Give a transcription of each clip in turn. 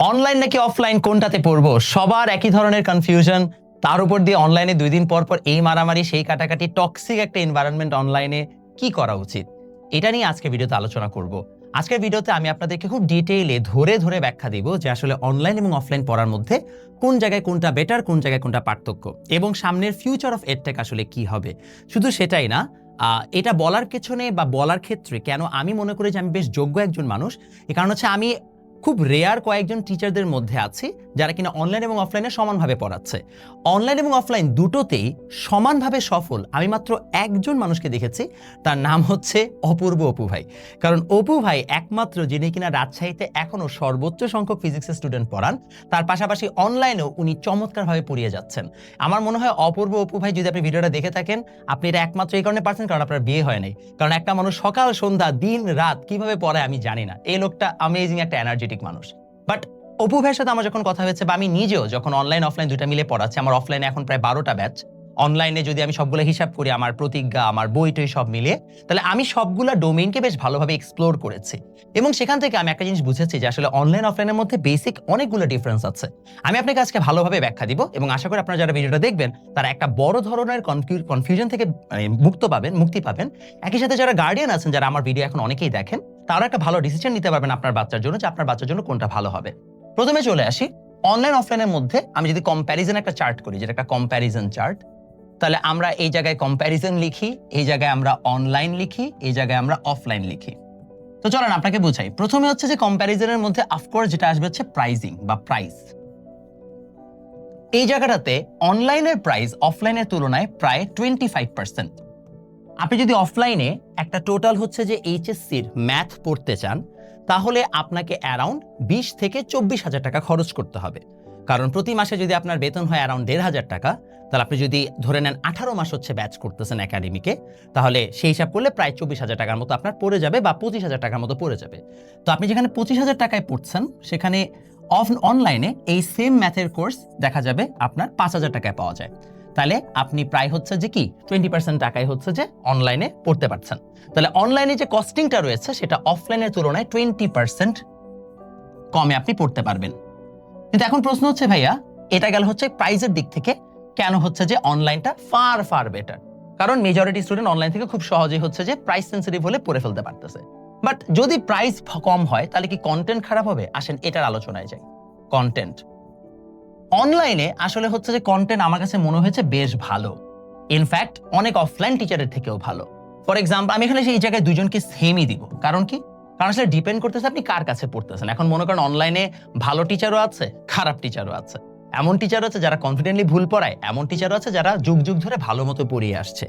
Online নাকি offline কোনটাতে পড়বো? সবার একই ধরনের কনফিউশন। তার উপর দিয়ে অনলাইনে ২ দিন পর এই মারামারি, সেই কাটাকাটি, টক্সিক একটা এনভায়রনমেন্ট অনলাইনে। কি করা উচিত? এটা নিয়ে আজকে ভিডিওতে আলোচনা করব। আজকের ভিডিওতে আমি আপনাদেরকে খুব ডিটেইলে ধরে ব্যাখ্যা দিব যে আসলে অনলাইন এবং অফলাইন পড়ার মধ্যে কোন জায়গায় কোনটা বেটার, কোন জায়গায় কোনটা পার্থক্য এবং সামনের ফিউচার অফ এডটেক আসলে কি হবে। শুধু সেটাই না, এটা বলার পেছনে বা বলার ক্ষেত্রে কেন আমি মনে করি যে আমি বেশ যোগ্য একজন মানুষ, এ কারণ হচ্ছে আমি খুব রেয়ার কয়েকজন টিচারদের মধ্যে আছি যারা কিনা অনলাইন এবং অফলাইনে সমানভাবে পড়াচ্ছে। অনলাইন এবং অফলাইন দুটোতেই সমানভাবে সফল আমি মাত্র একজন মানুষকে দেখেছি, তার নাম হচ্ছে অপূর্ব অপু ভাই। কারণ অপু ভাই একমাত্র যিনি কিনা রাজশাহীতে এখনো সর্বোচ্চ সংখ্যক ফিজিক্সের স্টুডেন্ট পড়ান, তার পাশাপাশি অনলাইনেও উনি চমৎকারভাবে পড়িয়ে যাচ্ছেন। আমার মনে হয় অপূর্ব অপু ভাই, যদি আপনি ভিডিওটা দেখে থাকেন, আপনি এটা একমাত্র এই কারণে পারছেন কারণ আপনার বিয়ে হয় নাই। কারণ একটা মানুষ সকাল সন্ধ্যা দিন রাত কিভাবে পড়ে আমি জানি না, এই লোকটা অ্যামেজিং একটা এনার্জেটিক মানুষ। বাট অপু ভাইয়ের সাথে আমার যখন কথা হয়েছে বা আমি নিজেও যখন অনলাইন অফলাইন দুইটা মিলে পড়াচ্ছি, আমার অফলাইনে এখন প্রায় 12টা ব্যাচ, অনলাইনে যদি আমি সবগুলো হিসাব করি আমার প্রতিজ্ঞা, আমার বইটই সব মিলিয়ে, তাহলে আমি সবগুলা ডোমেইনকে বেশ ভালোভাবে এক্সপ্লোর করেছি এবং সেখান থেকে আমি একটা জিনিস বুঝেছি যে আসলে অনলাইন অফলাইনের মধ্যে বেসিক অনেকগুলো ডিফারেন্স আছে। আমি আপনাকে আজকে ভালোভাবে ব্যাখ্যা দিব এবং আশা করি আপনারা যারা ভিডিওটা দেখবেন তারা একটা বড় ধরনের কনফিউশন থেকে মুক্তি পাবেন। একই সাথে যারা গার্ডিয়ান আছেন, যারা আমার ভিডিও এখন অনেকেই দেখেন, তারা একটা ভালো ডিসিশন নিতে পারবেন আপনার বাচ্চার জন্য, যে আপনার বাচ্চার জন্য কোনটা ভালো হবে। প্রথমে চলে আসি অনলাইন অফলাইনের মধ্যে। আমি যদি কম্প্যারিজন একটা চার্ট করি, যেটা একটা কম্প্যারিজন চার্ট, তাহলে আমরা এই জায়গায় কম্প্যারিজন লিখি, এই জায়গায় আমরা অনলাইন লিখি, এই জায়গায় আমরা অফলাইন লিখি। তো চলেন আপনাকে বুঝাই। প্রথমে হচ্ছে যে কম্প্যারিজনের মধ্যে অফকোর্স যেটা আসবে হচ্ছে প্রাইজিং বা প্রাইস। এই জায়গাটাতে অনলাইনের প্রাইস অফলাইনের তুলনায় প্রায় 25%। আপনি যদি অফলাইনে একটা টোটাল হচ্ছে যে এইচএসসির ম্যাথ পড়তে চান, তাহলে আপনাকে অ্যারাউন্ড 20 থেকে 24,000 টাকা খরচ করতে হবে। কারণ প্রতি মাসে যদি আপনার বেতন হয় অ্যারাউন্ড 1,500 টাকা, তাহলে আপনি যদি ধরে নেন 18 মাস হচ্ছে ব্যাচ করতেছেন একাডেমিকে, তাহলে সেই হিসাব করলে প্রায় 24,000 টাকার মতো আপনার পড়ে যাবে বা 25,000 টাকার মতো পড়ে যাবে। তো আপনি যেখানে 25,000 টাকায় পড়ছেন, সেখানে অনলাইনে এই সেম ম্যাথের কোর্স দেখা যাবে আপনার 5,000 টাকায় পাওয়া যায়। তাহলে আপনি প্রায় হচ্ছে যে কি 20% টাকায় হচ্ছে যে অনলাইনে পড়তে পারছেন। তাহলে অনলাইনে যে কস্টিংটা রয়েছে সেটা অফলাইনের তুলনায় 20% কমে আপনি পড়তে পারবেন। কিন্তু এখন প্রশ্ন হচ্ছে ভাইয়া, এটা গেল হচ্ছে প্রাইজের দিক থেকে, কেন হচ্ছে যে অনলাইনটা ফার বেটার? কারণ মেজরিটি স্টুডেন্ট অনলাইন থেকে খুব সহজেই হচ্ছে যে প্রাইস সেন্সিটিভ হলে পড়ে ফেলতে পারতেছে। বাট যদি প্রাইস কম হয় তাহলে কি কন্টেন্ট খারাপ হবে? আসেন এটার আলোচনায় যাই। কন্টেন্ট অনলাইনে আসলে হচ্ছে যে কন্টেন্ট আমার কাছে মনে হয়েছে বেশ ভালো, ইনফ্যাক্ট অনেক অফলাইন টিচারের থেকেও ভালো। ফর এক্সাম্পল, আমি এখানে সেই জায়গায় দুজনকে সেমই দিব। কারণ কি? কারণ আসলে ডিপেন্ড করতেছে আপনি কার কাছে পড়তেছেন। এখন মনে করেন অনলাইনে ভালো টিচারও আছে, খারাপ টিচারও আছে। এমন টিচার আছে যারা কনফিডেন্টলি ভুল পড়ায়, এমন টিচারও আছে যারা যুগ যুগ ধরে ভালো মতো পড়িয়ে আসছে।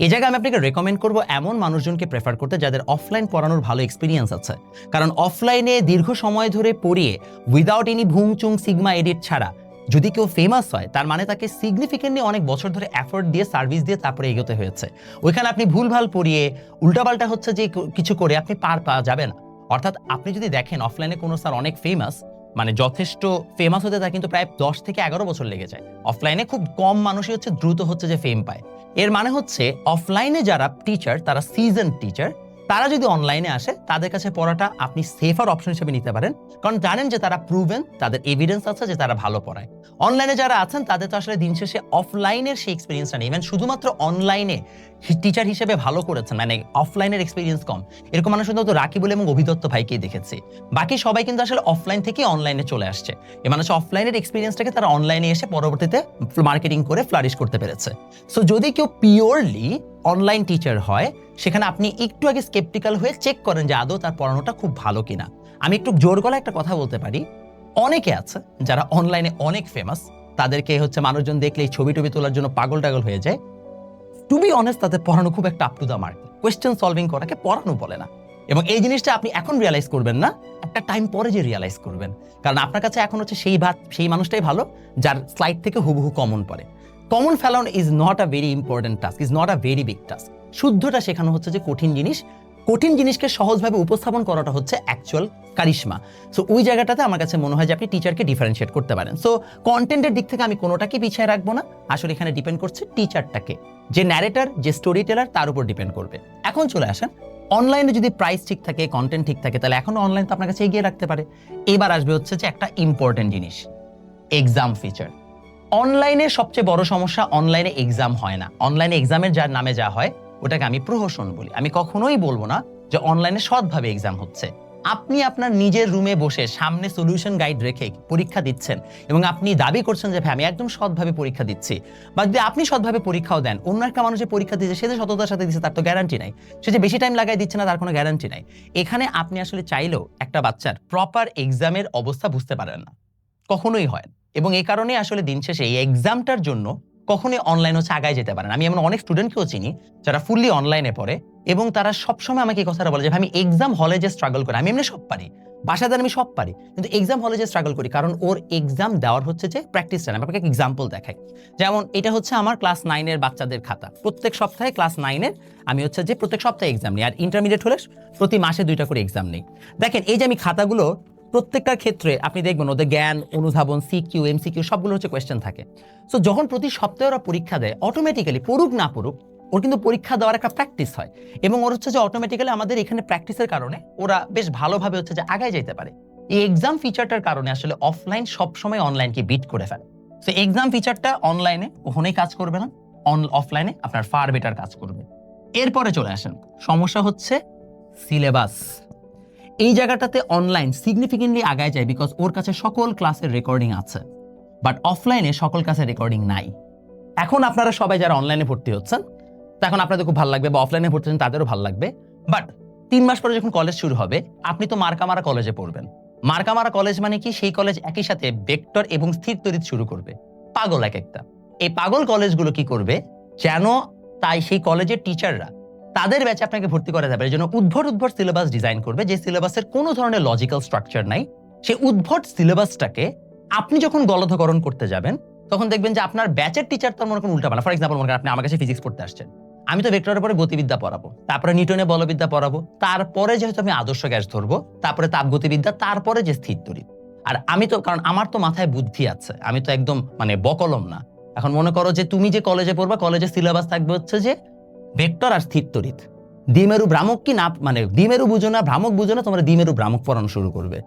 এই জায়গায় আমি আপনাকে রেকমেন্ড করবো এমন মানুষজনকে প্রেফার করতে যাদের অফলাইন পড়ানোর ভালো এক্সপিরিয়েন্স আছে। কারণ অফলাইনে দীর্ঘ সময় ধরে পড়িয়ে উইদাউট এনি ভুংচুং সিগমা এডিট ছাড়া যদি কেউ ফেমাস হয়, তার মানে তাকে সিগনিফিকেন্টলি অনেক বছর ধরে এফোর্ট দিয়ে, সার্ভিস দিয়ে তারপরে এগোতে হয়েছে। ওইখানে আপনি ভুলভাল পড়িয়ে উল্টাপাল্টা হচ্ছে যে কিছু করে আপনি পার পাওয়া যাবে না। অর্থাৎ আপনি যদি দেখেন অফলাইনে কোনো স্যার অনেক ফেমাস, মানে যথেষ্ট ফেমাস হতে তার কিন্তু প্রায় 10 থেকে 11 বছর লেগে যায়। অফলাইনে খুব কম মানুষই হচ্ছে দ্রুত হচ্ছে যে ফেম পায়। এর মানে হচ্ছে অফলাইনে যারা টিচার, তারা সিজন টিচার, তারা যদি অনলাইনে আসে তাদের কাছে পড়াটা আপনি সেফার অপশন হিসেবে নিতে পারেন। কারণ জানেন যে তারা প্রুভেন, তাদের এভিডেন্স আছে যে তারা ভালো পড়ায়। অনলাইনে যারা আছেন তাদের তো আসলে দিন শেষে অফলাইনের সেই এক্সপিরিয়েন্সটা নেই। শুধুমাত্র অনলাইনে টিচার হিসেবে ভালো করেছেন, মানে অফলাইনের এক্সপিরিয়েন্স কম, এরকম মানুষ শুধু রাকিবুল এবং অভিদত্ত ভাইকেই দেখেছি। বাকি সবাই কিন্তু আসলে অফলাইন থেকে অনলাইনে চলে আসছে। এ মানুষ অফলাইনের এক্সপিরিয়েন্সটাকে তারা অনলাইনে এসে পরবর্তীতে মার্কেটিং করে ফ্লারিশ করতে পেরেছে। সো যদি কেউ পিওরলি অনলাইন টিচার হয়, সেখানে আপনি একটু আগে স্কেপটিক্যাল হয়ে চেক করেন যে আদৌ তার পড়ানোটা খুব ভালো কিনা। আমি একটু জোর গলায় একটা কথা বলতে পারি, অনেকে আছে যারা অনলাইনে অনেক ফেমাস, তাদেরকে হচ্ছে মানুষজন দেখলেই ছবি টবি তোলার জন্য পাগল টাগল হয়ে যায়। টু বি অনেস্ট, তাদের পড়ানো খুব একটা up to the mark. Question solving করাকে পড়ানো বলে না। এবং এই জিনিসটা আপনি এখন রিয়ালাইজ করবেন না, একটা টাইম পরে যে রিয়ালাইজ করবেন। কারণ আপনার কাছে এখন হচ্ছে সেই মানুষটাই ভালো যার স্লাইড থেকে হুবহু কমন পড়ে। কমন ফেলানো is not a very important task, is not a very big task. শুদ্ধটা শেখানো হচ্ছে যে কঠিন জিনিসকে সহজভাবে উপস্থাপন করাটা হচ্ছে অ্যাকচুয়াল কারিশমা। সো ওই জায়গাটাতে আমার কাছে মনে হয় যে আপনি টিচারকে ডিফারেন্সিয়েট করতে পারেন। সো কন্টেন্টের দিক থেকে আমি কোনোটাকে পিছিয়ে রাখবো না। আসলে এখানে ডিপেন্ড করছে টিচারটাকে, যে ন্যারেটর, যে স্টোরি টেলার, তার উপর ডিপেন্ড করবে। এখন চলে আসেন অনলাইনে যদি প্রাইস ঠিক থাকে, কন্টেন্ট ঠিক থাকে, তাহলে এখনো অনলাইন তো আপনার কাছে এগিয়ে রাখতে পারে। এবার আসবে হচ্ছে যে একটা ইম্পর্টেন্ট জিনিস, এক্সাম ফিচার। অনলাইনে সবচেয়ে বড় সমস্যা, অনলাইনে এক্সাম হয় না। অনলাইনে এক্সামের যার নামে যা হয় ওটাকে আমি প্রহসন বলি। আমি কখনোই বলবো না যে অনলাইনে সৎভাবে এক্সাম হচ্ছে। আপনি আপনার নিজের রুমে বসে সামনে সলিউশন গাইড রেখে পরীক্ষা দিচ্ছেন এবং আপনি দাবি করছেন যে ভাই আমি একদম সৎভাবে পরীক্ষা দিচ্ছি, বা যদি আপনি সৎভাবে পরীক্ষাও দেন, অন্য একটা মানুষের পরীক্ষা দিচ্ছে, সে যে সততার সাথে দিচ্ছে তার তো গ্যারান্টি নাই, সে যে বেশি টাইম লাগাই দিচ্ছে না তার কোনো গ্যারান্টি নাই। এখানে আপনি আসলে চাইলেও একটা বাচ্চার প্রপার এক্সামের অবস্থা বুঝতে পারেন না, কখনোই হয় না। এবং এই কারণে আসলে দিন শেষে এই এক্সামটার জন্য কখনোই অনলাইন হচ্ছে আগায় যেতে পারে না। আমি এমন অনেক স্টুডেন্টকেও চিনি যারা ফুললি অনলাইনে পড়ে এবং তারা সবসময় আমাকে এই কথাটা বলে যে আমি এক্সাম হলে যে স্ট্রাগল করি, আমি এমনি সব পারি, বাসায় আমি সব পারি, কিন্তু এক্সাম হলে যে স্ট্রাগল করি কারণ ওর এক্সাম দেওয়ার হচ্ছে যে প্র্যাকটিসটা না। আপনাকে এক্সাম্পল দেখাই, যেমন এটা হচ্ছে আমার ক্লাস 9-এর বাচ্চাদের খাতা। প্রত্যেক সপ্তাহে ক্লাস 9-এর আমি হচ্ছে যে প্রত্যেক সপ্তাহে এক্সাম নিই, আর ইন্টারমিডিয়েট হলে প্রতি মাসে 2টা করে এক্সাম নিই। দেখেন এই যে আমি খাতাগুলো, প্রত্যেকটার ক্ষেত্রে আপনি দেখবেন ওদের জ্ঞান, অনুধাবন, সিকিউ, এমসিকিউ সবগুলো হচ্ছে কোয়েশ্চেন থাকে। সো যখন প্রতি সপ্তাহে ওরা পরীক্ষা দেয়, অটোমেটিক্যালি পড়ুক না পড়ুক ওর কিন্তু পরীক্ষা দেওয়ার একটা প্র্যাকটিস হয় এবং ওর হচ্ছে যে অটোমেটিক্যালি আমাদের এখানে প্র্যাকটিসের কারণে ওরা বেশ ভালোভাবে হচ্ছে যে আগায় যেতে পারে। এই এক্সাম ফিচারটার কারণে আসলে অফলাইন সবসময় অনলাইনকে বিট করে ফেলে। সো এক্সাম ফিচারটা অনলাইনে কখনোই কাজ করবে না, অফলাইনে আপনার ফার বেটার কাজ করবে। এরপরে চলে আসেন, সমস্যা হচ্ছে সিলেবাস। এই জায়গাটাতে অনলাইন সিগনিফিকেন্টলি আগায় যায় বিকজ ওর কাছে সকল ক্লাসের রেকর্ডিং আছে, বাট অফলাইনে সকল ক্লাসের রেকর্ডিং নাই। এখন আপনারা সবাই যারা অনলাইনে ভর্তি হচ্ছেন তখন আপনাদের খুব ভালো লাগবে, বা অফলাইনে ভর্তি হচ্ছেন তাদেরও ভালো লাগবে, বাট 3 মাস পরে যখন কলেজ শুরু হবে আপনি তো মার্কামারা কলেজে পড়বেন। মার্কামারা কলেজ মানে কি, সেই কলেজ একই সাথে ভেক্টর এবং স্থির তড়িৎ শুরু করবে। পাগল এক একটা। এই পাগল কলেজগুলো কি করবে, যেন তাই সেই কলেজের টিচাররা তাদের ব্যাচে আপনাকে ভর্তি করা যাবে, এই জন্য উদ্ভট সিলেবাস ডিজাইন করবে, যে সিলেবাসের কোনো ধরনের লজিক্যাল স্ট্রাকচার নাই। সেই উদ্ভট সিলেবাসটাকে আপনি যখন গলদকরণ করতে যাবেন তখন দেখবেন যে আপনার ব্যাচের টিচার তো মনে করেন উল্টাপাল্টা। ফর এক্সাম্পল মনে করেন আপনি আমার কাছে ফিজিক্স পড়তে আসছেন, আমি তো ভেক্টরের পরে গতিবিদ্যা পড়াবো, তারপরে নিউটনের বলবিদ্যা পড়াবো, তারপরে যেহেতু আমি আদর্শ গ্যাস ধরবো, তারপরে তাপগতিবিদ্যা, তারপরে যে স্থির তড়িৎ। আর আমি তো, কারণ আমার তো মাথায় বুদ্ধি আছে, আমি তো একদম মানে বকলম না। এখন মনে করো যে তুমি যে কলেজে পড়বা, কলেজের সিলেবাস থাকবে হচ্ছে যে ভেক্টর আর স্থির তড়িৎ। দ্বিমেরু ভ্রামক কি না, মানে দ্বিমেরু বুঝো না, ভ্রামক বুঝো না, তোমরা দ্বিমেরু ভ্রামক পড়ানো শুরু করবে।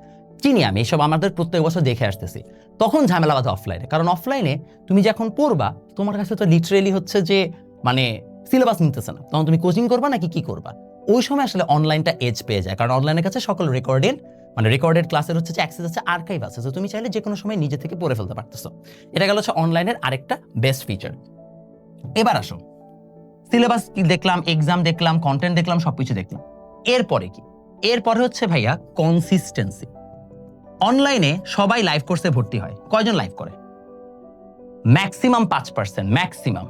চিনি আমি, এসব আমাদের প্রত্যেক বছর দেখে আসতেছি। তখন ঝামেলা বাধা অফলাইনে, কারণ অফলাইনে তুমি যখন পড়বা তোমার কাছে তো লিটারেলি হচ্ছে যে মানে সিলেবাস নিতেছে না, তখন তুমি কোচিং করবা নাকি কি করবা। ওই সময় আসলে অনলাইনটা এজ পেয়ে যায়, কারণ অনলাইনের কাছে সকল রেকর্ডেড ক্লাসের হচ্ছে যে অ্যাক্সেস আছে, আর্কাইভ আছে, তো তুমি চাইলে যে কোনো সময় নিজে থেকে পড়ে ফেলতে পারতেছো। এটা গেল হচ্ছে অনলাইনের আরেকটা বেস্ট ফিচার। এবার আসো, সিলেবাস কি দেখলাম, এক্সাম দেখলাম, কন্টেন্ট দেখলাম, সবকিছু দেখলাম। এরপরে কি? এরপরে হচ্ছে ভাইয়া কনসিস্টেন্সি। অনলাইনে সবাই লাইভ কোর্সে ভর্তি হয়, কয়জন লাইভ করে? Maximum 5%, maximum.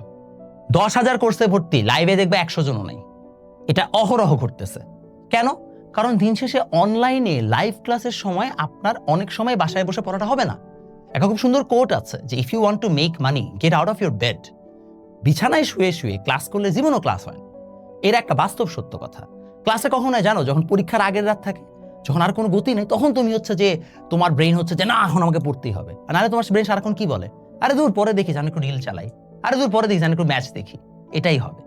10,000 কোর্সে ভর্তি, লাইভে দেখবে 100 জনও নাই। এটা অহরহ ঘটতেছে। কেন? কারণ দিন শেষে অনলাইনে লাইভ ক্লাসের সময় আপনার অনেক সময় বাসায় বসে পড়াটা হবে না। একটা খুব সুন্দর কোট আছে যে if you want to make money get out of your bed. বিছানায় শুয়ে শুয়ে ক্লাস করলে জীবনও ক্লাস হয়। এর একটা বাস্তব সত্য কথা। ক্লাসে কখন হয় জানো? যখন পরীক্ষার আগের রাত থাকে, যখন আর কোনো গতি নেই, তখন তুমি হচ্ছে যে তোমার ব্রেন হচ্ছে যে না এখন আমাকে পড়তেই হবে। আর নাহলে তোমার ব্রেন সারাক্ষণ কি বলে, আরে দূর পরে দেখি, জানি একটু রিল চালাই, আরে দূর পরে দেখি, জানি একটু ম্যাচ দেখি। এটাই হবে।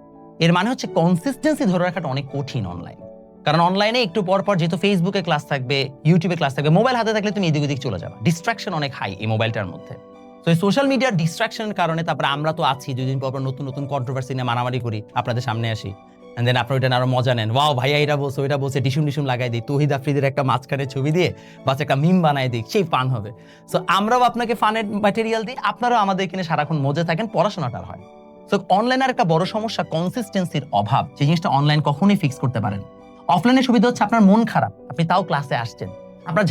এর মানে হচ্ছে কনসিস্টেন্সি ধরে রাখাটা অনেক কঠিন অনলাইন। কারণ অনলাইনে একটু পর পর যেহেতু ফেসবুকে ক্লাস থাকবে, ইউটিউবে ক্লাস থাকবে, মোবাইল হাতে থাকলে তুমি এদিক ওদিক চলে যাবে। ডিস্ট্রাকশন অনেক হাই এই মোবাইলটার মধ্যে। তো এই সোশ্যাল মিডিয়ার ডিস্ট্রাকশনের কারণে তারপরে আমরা তো আছি 2 দিন পর পর নতুন নতুন কন্ট্রোভার্সি নিয়ে মারামারি করি, আপনাদের সামনে আসি, এন্ড দেন আপনার ওইটা আরো মজা নেন, ওয়াও ভাইয়া এটা বলছে ওইটা বলছে, ডিসুম লাগাই দিই, তৌহিদ আফ্রিদির একটা মাঝখানে ছবি দিয়ে বাস একটা মিম বানাই দিই, সেই ফান হবে। সো আমরাও আপনাকে ফানের ম্যাটেরিয়াল দিই, আপনারাও আমাদের এখানে সারাক্ষণ মজে থাকেন, পড়াশোনাটা হয়। সো অনলাইনের একটা বড় সমস্যা কনসিস্টেন্সির অভাব, যে জিনিসটা অনলাইন কখনোই ফিক্স করতে পারেন। অফলাইনের সুবিধা হচ্ছে আপনার মন খারাপ, আপনি তাও ক্লাসে আসছেন, আপনার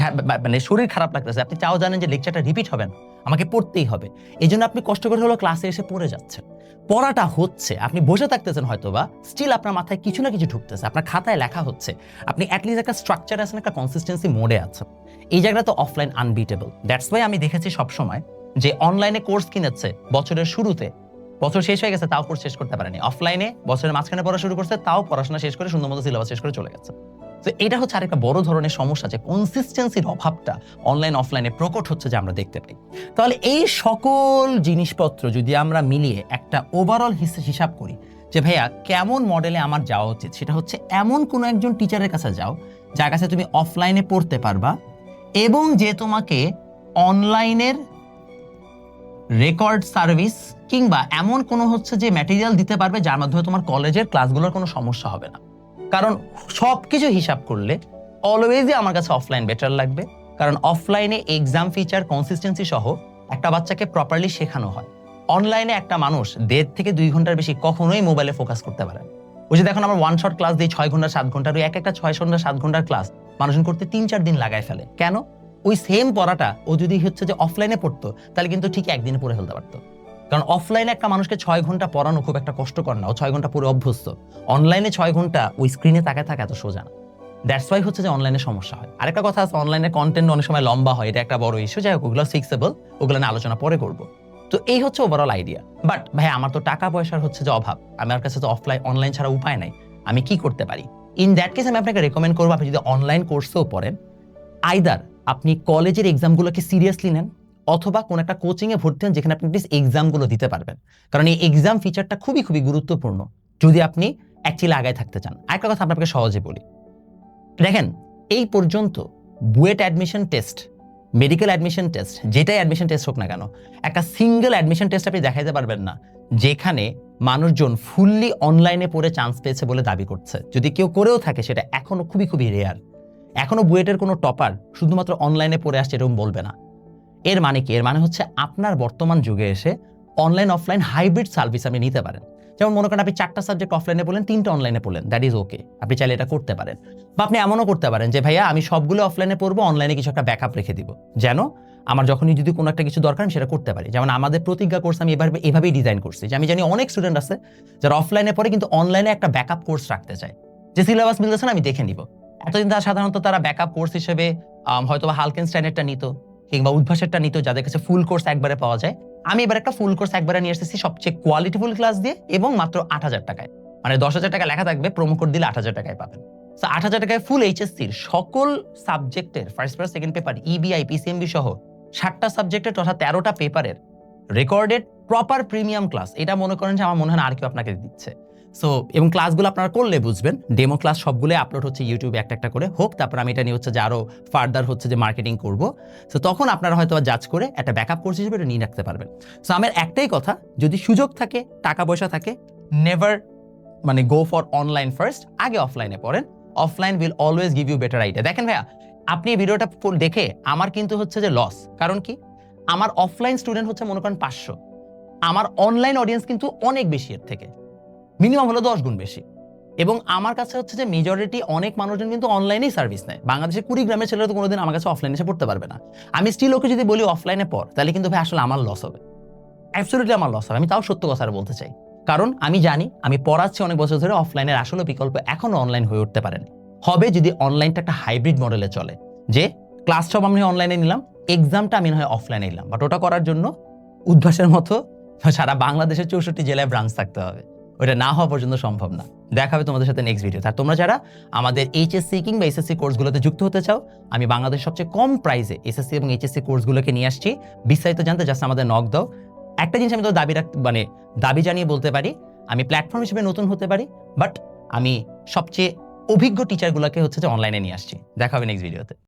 মানে শরীর খারাপ লাগতেছে, আপনি তাও জানেন যে লেকচারটা রিপিট হবে না, আমাকে পড়তেই হবে, এই জন্য আপনি কষ্ট করে হলো ক্লাসে এসে পড়ে যাচ্ছেন। পড়াটা হচ্ছে, আপনি বসে থাকতেছেন হয়তোবা, স্টিল আপনার মাথায় কিছু না কিছু ঢুকতেছে, আপনার খাতায় লেখা হচ্ছে, আপনি অ্যাটলিস্ট একটা স্ট্রাকচার আছেন, একটা কনসিস্টেন্সি মোডে আছেন। এই জায়গাটা তো অফলাইন আনবিটেবল। দ্যাটস ওয়াই আমি দেখেছি সবসময় যে অনলাইনে কোর্স কিনেছে বছরের শুরুতে, বছর শেষ হয়ে গেছে তাও কোর্স শেষ করতে পারেনি, অফলাইনে বছরের মাঝখানে পড়া শুরু করছে, তাও পড়াশোনা শেষ করে সুন্দর মতো সিলেবাস শেষ করে চলে গেছে। তো এটা হচ্ছে আরেকটা বড় ধরনের সমস্যা, যে কনসিস্টেন্সির অভাবটা অনলাইন অফলাইনে প্রকট হচ্ছে, যে আমরা দেখতে পাই। তাহলে এই সকল জিনিসপত্র যদি আমরা মিলিয়ে একটা ওভারঅল হিসাব করি, যে ভাইয়া কেমন মডেলে আমার যাওয়া উচিত, সেটা হচ্ছে এমন কোনো একজন টিচারের কাছে যাও যার কাছে তুমি অফলাইনে পড়তে পারবা এবং যে তোমাকে অনলাইনের রেকর্ড সার্ভিস কিংবা এমন কোনো হচ্ছে যে ম্যাটেরিয়াল দিতে পারবে যার মাধ্যমে তোমার কলেজের ক্লাসগুলোর কোনো সমস্যা হবে না। কারণ সবকিছু হিসাব করলে অলওয়েজই আমার কাছে অফলাইন বেটার লাগবে, কারণ অফলাইনে এক্সাম ফিচার কনসিস্টেন্সি সহ একটা বাচ্চাকে প্রপারলি শেখানো হয়। অনলাইনে একটা মানুষ 1.5 থেকে 2 ঘন্টার বেশি কখনোই মোবাইলে ফোকাস করতে পারে না। ওই যে দেখুন, আমার ওয়ান শট ক্লাস দিয়ে 6 ঘন্টা 7 ঘন্টার, ওই একটা 6 ঘন্টা 7 ঘন্টার ক্লাস মানুষজন করতে 3-4 দিন লাগায় ফেলে। কেন? ওই সেম পড়াটা ও যদি হচ্ছে যে অফলাইনে পড়তো তাহলে কিন্তু ঠিক একদিনে পড়ে ফেলতে পারতো। কারণ অফলাইনে একটা মানুষকে 6 ঘন্টা পড়ানো খুব একটা কষ্টকর না, ও 6 ঘন্টা পুরো অভ্যস্ত। অনলাইনে 6 ঘন্টা ওই স্ক্রিনে তাকায় থাকা এত সোজা না। দ্যাটস ওয়াই হচ্ছে যে অনলাইনে সমস্যা হয়। আরেকটা কথা আছে, অনলাইনে কন্টেন্ট অনেক সময় লম্বা হয়, এটা একটা বড় ইস্যু। যাই হোক, ওগুলো ফিক্সেবল, ওগুলো নিয়ে আলোচনা পরে করব। তো এই হচ্ছে ওভারঅল আইডিয়া। বাট ভাই, আমার তো টাকা পয়সার হচ্ছে যে অভাব, আমার কাছে তো অনলাইন ছাড়া উপায় নাই, আমি কি করতে পারি? ইন দ্যাট কেস আমি আপনাকে রেকমেন্ড করবো, আপনি যদি অনলাইন কোর্সেও পড়েন, আইদার আপনি কলেজের এক্সামগুলোকে সিরিয়াসলি নেন অথবা কোন একটা কোচিং এ ভর্তি হন যেখানে আপনি এক্সামগুলো দিতে পারবেন। কারণ এই এক্সাম ফিচারটা খুবই খুবই গুরুত্বপূর্ণ যদি আপনি অ্যাকচুয়ালি আগায় থাকতে চান। আরেকটা কথা আপনাকে সহজে বলি, দেখেন এই পর্যন্ত BUET admission test, medical admission test, যেটাই অ্যাডমিশন টেস্ট হোক না কেন, একটা সিঙ্গেল অ্যাডমিশন টেস্ট আপনি দেখাইতে পারবেন না যেখানে মানুষজন ফুললি অনলাইনে পড়ে চান্স পেয়েছে বলে দাবি করছে। যদি কেউ করেও থাকে সেটা এখনো খুবই খুবই রেয়ার। এখনো বুয়েটের কোনো টপার শুধুমাত্র অনলাইনে পড়ে আসছে এরকম বলবে না। এর মানে কি? এর মানে হচ্ছে আপনার বর্তমান যুগে এসে অনলাইন অফলাইন হাইব্রিড সার্ভিস আপনি নিতে পারেন। যেমন মনে করেন আপনি 4টা সাবজেক্ট অফলাইনে পড়লেন, 3টা অনলাইনে পড়লেন, দ্যাট ইজ ওকে, আপনি চাইলে এটা করতে পারেন। বা আপনি এমনও করতে পারেন যে ভাইয়া আমি সবগুলো অফলাইনে পড়বো, অনলাইনে কিছু একটা ব্যাকআপ রেখে দিব, যেন আমার যখনই যদি কোনো একটা কিছু দরকার আমি সেটা করতে পারি। যেমন আমাদের প্রতিজ্ঞা কোর্স আমি এভাবেই ডিজাইন করছি যে আমি জানি অনেক স্টুডেন্ট আছে যারা অফলাইনে পড়ে কিন্তু অনলাইনে একটা ব্যাকআপ কোর্স রাখতে চায়, যে সিলেবাস মিলতেছে না আমি দেখে নিব। এতদিন তারা সাধারণত তারা ব্যাকআপ কোর্স হিসেবে হয়তো বা হালকেনস্টাইনেরটা নিত কিংবা উদ্ভাসেরটা নিত, যাদের কাছে ফুল কোর্স একবারে পাওয়া যায়। আমি এবার একটা ফুল কোর্স একবারে নিয়ে এসেছি সবচেয়ে কোয়ালিটিফুল ক্লাস দিয়ে এবং মাত্র 8,000 টাকায়। মানে 10,000 টাকা লেখা থাকবে, প্রোমো কোড দিলে 8,000 টাকায় পাবেন। সো 8,000 টাকায় ফুল এইচএসসির সকল সাবজেক্টের first paper, second paper, EBI, PCMB সহ 7টা সাবজেক্টের তথা 13টা পেপারের রেকর্ডেড প্রপার প্রিমিয়াম ক্লাস। এটা মনে করেন যে আমার মনে হয় না আর কেউ আপনাকে দিচ্ছে। সো এবং ক্লাসগুলো আপনারা করলে বুঝবেন, ডেমো ক্লাস সবগুলো আপলোড হচ্ছে ইউটিউবে একটা একটা করে হোক, তারপর আমি এটা নিয়ে হচ্ছে যে আরো ফার্দার হচ্ছে যে মার্কেটিং করব। সো তখন আপনারা হয়তো জাজ করে একটা ব্যাকআপ কোর্স হিসেবে এটা নিয়ে রাখতে পারবেন। সো আমার একটাই কথা, যদি সুযোগ থাকে, টাকা পয়সা থাকে, নেভার মানে গো ফর অনলাইন ফার্স্ট, আগে অফলাইনে পড়েন। Offline will always give you better idea. দেখেন ভাইয়া, আপনি এই ভিডিওটা দেখে আমার কিন্তু হচ্ছে যে লস, কারণ কি আমার অফলাইন স্টুডেন্ট হচ্ছে মনে করেন 500, আমার অনলাইন অডিয়েন্স কিন্তু অনেক বেশি, এর থেকে মিনিমাম হলো 10 গুণ বেশি। এবং আমার কাছে হচ্ছে যে মেজরিটি অনেক মানুষজন কিন্তু অনলাইনেই সার্ভিস নেয়। বাংলাদেশের কুড়িগ্রামের ছেলেরা তো কোনোদিন আমার কাছে অফলাইনে এসে পড়তে পারবে না। আমি স্টিল ওকে যদি বলি অফলাইনে পড়, তাহলে কিন্তু ভাই আসলে আমার লস হবে, অ্যাবসলিউটলি আমার লস হবে। আমি তাও সত্য কথা বলতে চাই, কারণ আমি জানি আমি পড়াচ্ছি অনেক বছর ধরে, অফলাইনের আসলে বিকল্প এখনো অনলাইন হয়ে উঠতে পারেনি। হবে যদি অনলাইনটা একটা হাইব্রিড মডেলে চলে, যে ক্লাস সব আমি অনলাইনে নিলাম, এক্সামটা আমি হয় অফলাইনে নিলাম, বাট ওটা করার জন্য উদ্ভাসের মতো সারা বাংলাদেশের 64 জেলায় ব্রাঞ্চ থাকতে হবে। ওটা না হওয়া পর্যন্ত সম্ভব না। দেখা হবে তোমাদের সাথে নেক্সট ভিডিও। আর তোমরা যারা আমাদের এইচএসসি কিংবা এসএসসি কোর্সগুলোতে যুক্ত হতে চাও, আমি বাংলাদেশের সবচেয়ে কম প্রাইসে এসএসসি এবং এইচএসসি কোর্সগুলোকে নিয়ে আসছি। বিস্তারিত জানতে জাস্ট আমাদের নক দাও। একটা জিনিস আমি তো দাবি জানিয়ে বলতে পারি, আমি প্ল্যাটফর্ম হিসেবে নতুন হতে পারি, বাট আমি সবচেয়ে অভিজ্ঞ টিচারগুলোকে হচ্ছে যে অনলাইনে নিয়ে আসছি। দেখা হবে নেক্সট ভিডিওতে।